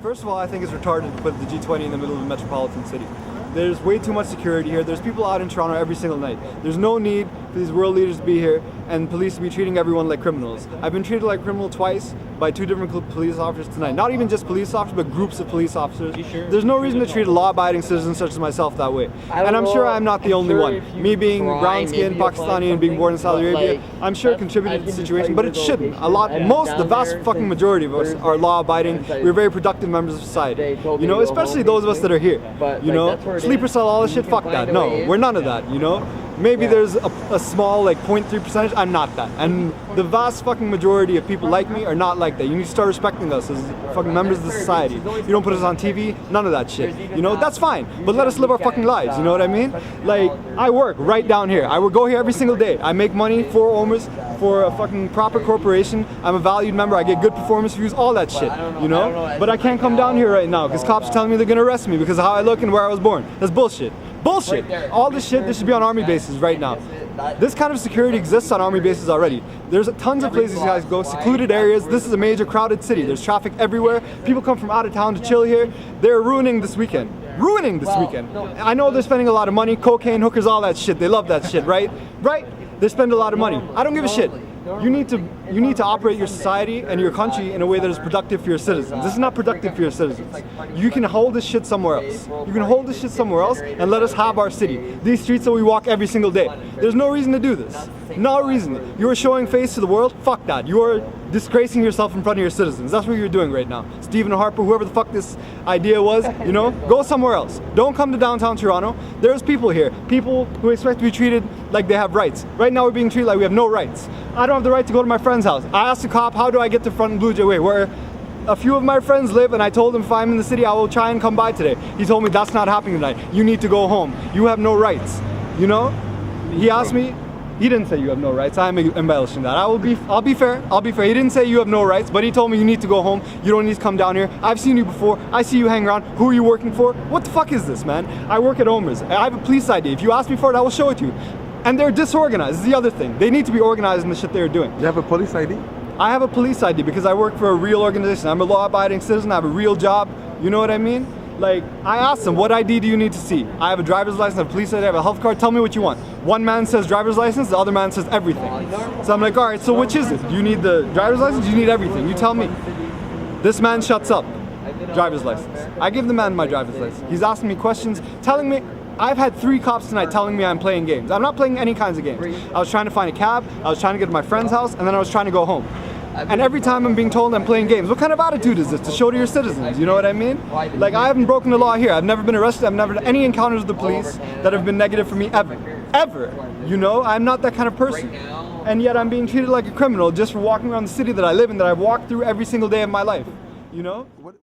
First of all, I think it's retarded to put the G20 in the middle of a metropolitan city. There's way too much security here. There's people out in Toronto every single night. There's no need for these world leaders to be here and police to be treating everyone like criminals. I've been treated like a criminal twice by 2 different police officers tonight. Not even just police officers, but groups of police officers. Sure? There's no reason to treat a law-abiding citizen such as myself that way. And I'm sure I'm not the only one. Me being brown-skinned, Pakistani, and being born in Saudi Arabia, I'm sure it contributed to the situation, but it shouldn't. The vast fucking majority of us are law-abiding. We're very productive members of society. You know, especially those of us that are here. You know, sleeper cell, all this shit, fuck that. No, we're none of that, you know? Maybe there's a small, like 0.3%, I'm not that. And the vast fucking majority of people like me are not like that. You need to start respecting us as fucking members of the society. You don't put us on TV, none of that shit. You know, that's fine. But let us live our fucking lives, you know what I mean? Like, I work right down here. I would go here every single day. I make money for owners, for a fucking proper corporation. I'm a valued member, I get good performance reviews, all that shit, you know? But I can't come down here right now because cops are telling me they're gonna arrest me because of how I look and where I was born. That's bullshit. Bullshit! All this shit, this should be on army bases right now. This kind of security exists on army bases already. There's tons of places you guys go, secluded areas. This is a major crowded city. There's traffic everywhere. People come from out of town to chill here. They're ruining this weekend. Ruining this weekend. I know they're spending a lot of money, cocaine, hookers, all that shit. They love that shit, right? Right? They spend a lot of money. I don't give a shit. You need to operate your society and your country in a way that is productive for your citizens. This is not productive for your citizens. You can hold this shit somewhere else. You can hold this shit somewhere else and let us have our city. These streets that we walk every single day. There's no reason to do this. No reason. You are showing face to the world? Fuck that. You are disgracing yourself in front of your citizens. That's what you're doing right now. Stephen Harper, whoever the fuck this idea was, you know, go somewhere else. Don't come to downtown Toronto. There's people here. People who expect to be treated like they have rights. Right now we're being treated like we have no rights. I don't have the right to go to my friend's house. I asked the cop, how do I get to Front and Blue Jay Way, where a few of my friends live, and I told him if I'm in the city, I will try and come by today. He told me that's not happening tonight. You need to go home. You have no rights. You know? He asked me, he didn't say you have no rights. I'm embellishing that. I'll be fair. He didn't say you have no rights, but he told me you need to go home. You don't need to come down here. I've seen you before. I see you hang around. Who are you working for? What the fuck is this, man? I work at Omers. I have a police ID. If you ask me for it, I will show it to you. And they're disorganized. This is the other thing. They need to be organized in the shit they're doing. You have a police ID? I have a police ID because I work for a real organization. I'm a law-abiding citizen. I have a real job. You know what I mean? Like, I asked them, what ID do you need to see? I have a driver's license, I have a police ID, I have a health card. Tell me what you want. One man says driver's license, the other man says everything. So I'm like, all right, so which is it? Do you need the driver's license? Do you need everything? You tell me. This man shuts up. Driver's license. I give the man my driver's license. He's asking me questions, telling me. I've had 3 cops tonight telling me I'm playing games. I'm not playing any kinds of games. I was trying to find a cab, I was trying to get to my friend's house, and then I was trying to go home. And every time I'm being told I'm playing games. What kind of attitude is this to show to your citizens? You know what I mean? Like, I haven't broken the law here. I've never been arrested. I've never had any encounters with the police that have been negative for me ever. Ever. You know? I'm not that kind of person. And yet I'm being treated like a criminal just for walking around the city that I live in, that I've walked through every single day of my life. You know?